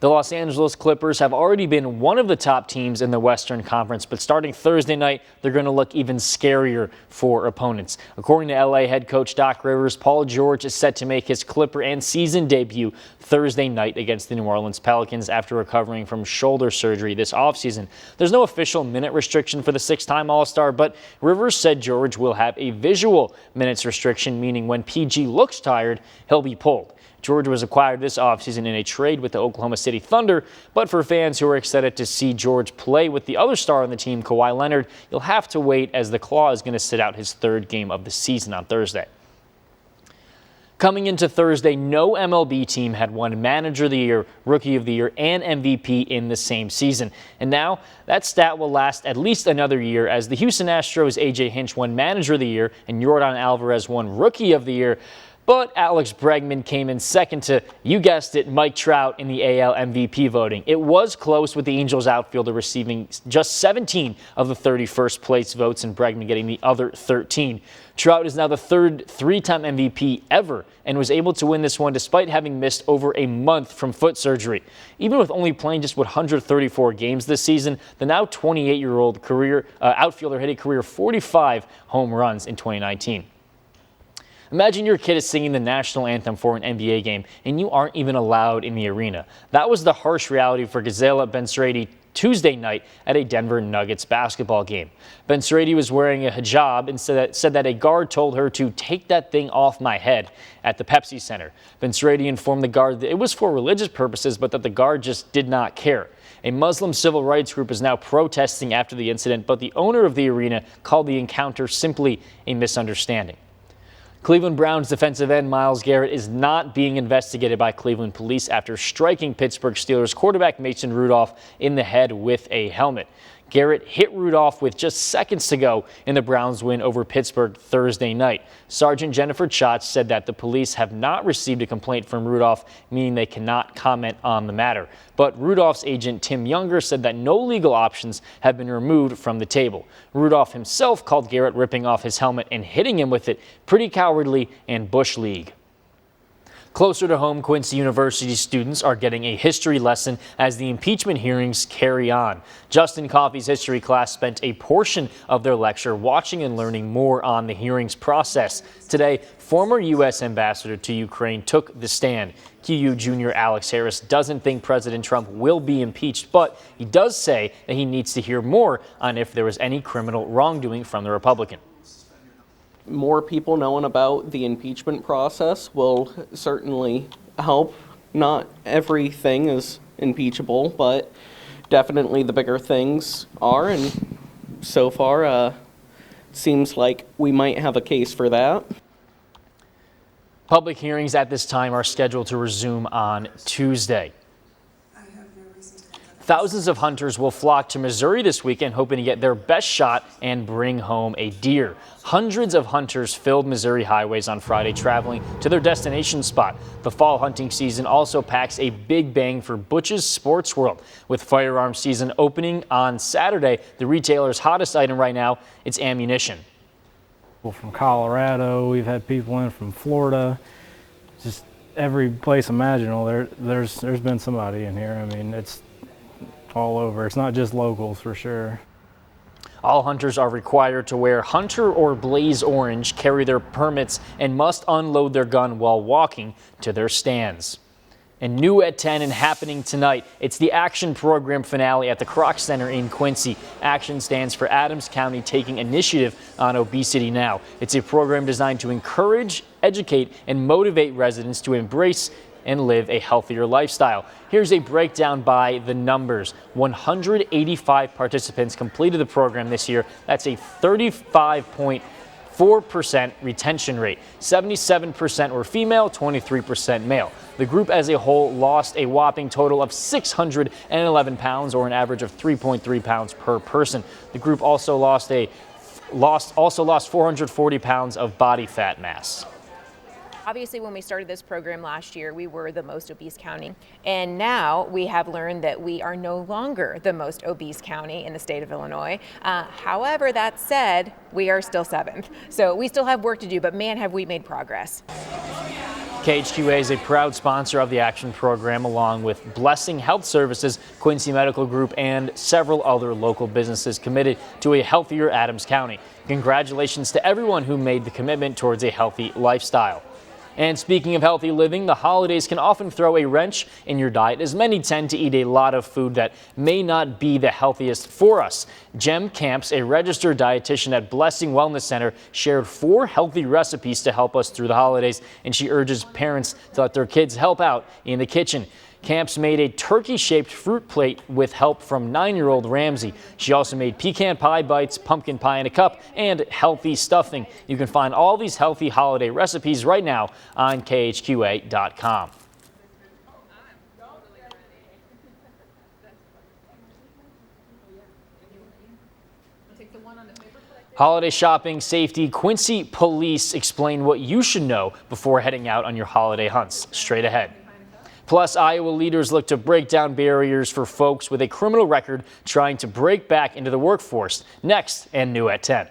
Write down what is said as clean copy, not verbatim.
The Los Angeles Clippers have already been one of the top teams in the Western Conference, but starting Thursday night, they're going to look even scarier for opponents. According to LA head coach Doc Rivers, Paul George is set to make his Clipper and season debut Thursday night against the New Orleans Pelicans after recovering from shoulder surgery this offseason. There's no official minute restriction for the six-time All-Star, but Rivers said George will have a visual minutes restriction, meaning when PG looks tired, he'll be pulled. George was acquired this offseason in a trade with the Oklahoma City Thunder, but for fans who are excited to see George play with the other star on the team, Kawhi Leonard, you'll have to wait as the Claw is going to sit out his third game of the season on Thursday. Coming into Thursday, no MLB team had won Manager of the Year, Rookie of the Year, and MVP in the same season. And now that stat will last at least another year as the Houston Astros' A.J. Hinch won Manager of the Year and Yordan Alvarez won Rookie of the Year. But Alex Bregman came in second to, you guessed it, Mike Trout in the AL MVP voting. It was close with the Angels outfielder receiving just 17 of the 31st place votes and Bregman getting the other 13. Trout is now the third three-time MVP ever and was able to win this one despite having missed over a month from foot surgery. Even with only playing just 134 games this season, the now 28-year-old outfielder hit a career 45 home runs in 2019. Imagine your kid is singing the national anthem for an NBA game and you aren't even allowed in the arena. That was the harsh reality for Gisela Ben-Sradi Tuesday night at a Denver Nuggets basketball game. Ben-Sradi was wearing a hijab and said that a guard told her to take that thing off my head at the Pepsi Center. Ben-Sradi informed the guard that it was for religious purposes, but that the guard just did not care. A Muslim civil rights group is now protesting after the incident, but the owner of the arena called the encounter simply a misunderstanding. Cleveland Browns defensive end Myles Garrett is not being investigated by Cleveland police after striking Pittsburgh Steelers quarterback Mason Rudolph in the head with a helmet. Garrett hit Rudolph with just seconds to go in the Browns' win over Pittsburgh Thursday night. Sergeant Jennifer Chotz said that the police have not received a complaint from Rudolph, meaning they cannot comment on the matter. But Rudolph's agent Tim Younger said that no legal options have been removed from the table. Rudolph himself called Garrett ripping off his helmet and hitting him with it pretty cowardly and Bush League. Closer to home, Quincy University students are getting a history lesson as the impeachment hearings carry on. Justin Coffey's history class spent a portion of their lecture watching and learning more on the hearings process. Today, former U.S. ambassador to Ukraine took the stand. QU junior Alex Harris doesn't think President Trump will be impeached, but he does say that he needs to hear more on if there was any criminal wrongdoing from the Republican. More people knowing about the impeachment process will certainly help. Not everything is impeachable, but definitely the bigger things are, and so far seems like we might have a case for that. Public hearings at this time are scheduled to resume on Tuesday. Thousands of hunters will flock to Missouri this weekend, hoping to get their best shot and bring home a deer. Hundreds of hunters filled Missouri highways on Friday, traveling to their destination spot. The fall hunting season also packs a big bang for Butch's Sports World. With firearms season opening on Saturday, the retailer's hottest item right now, it's ammunition. From Colorado, we've had people in from Florida, just every place imaginable. There's been somebody in here. I mean, it's all over. It's not just locals for sure. All hunters are required to wear hunter or blaze orange, carry their permits, and must unload their gun while walking to their stands. And new at 10 and happening tonight, it's the Action Program finale at the Kroc Center in Quincy. Action stands for Adams County Taking Initiative on Obesity Now. It's a program designed to encourage, educate, and motivate residents to embrace and live a healthier lifestyle. Here's a breakdown by the numbers. 185 participants completed the program this year. That's a 35.4% retention rate. 77% were female, 23% male. The group as a whole lost a whopping total of 611 pounds, or an average of 3.3 pounds per person. The group also lost 440 pounds of body fat mass. Obviously, when we started this program last year, we were the most obese county. And now we have learned that we are no longer the most obese county in the state of Illinois. However, that said, we are still 7th. So we still have work to do, but man, have we made progress. KHQA is a proud sponsor of the Action program, along with Blessing Health Services, Quincy Medical Group, and several other local businesses committed to a healthier Adams County. Congratulations to everyone who made the commitment towards a healthy lifestyle. And speaking of healthy living, the holidays can often throw a wrench in your diet, as many tend to eat a lot of food that may not be the healthiest for us. Jem Camps, a registered dietitian at Blessing Wellness Center, shared 4 healthy recipes to help us through the holidays, and she urges parents to let their kids help out in the kitchen. Camps made a turkey-shaped fruit plate with help from 9-year-old Ramsey. She also made pecan pie bites, pumpkin pie in a cup, and healthy stuffing. You can find all these healthy holiday recipes right now on KHQA.com. Holiday shopping, safety, Quincy police explain what you should know before heading out on your holiday hunts. Straight ahead. Plus, Iowa leaders look to break down barriers for folks with a criminal record trying to break back into the workforce. Next, and new at 10.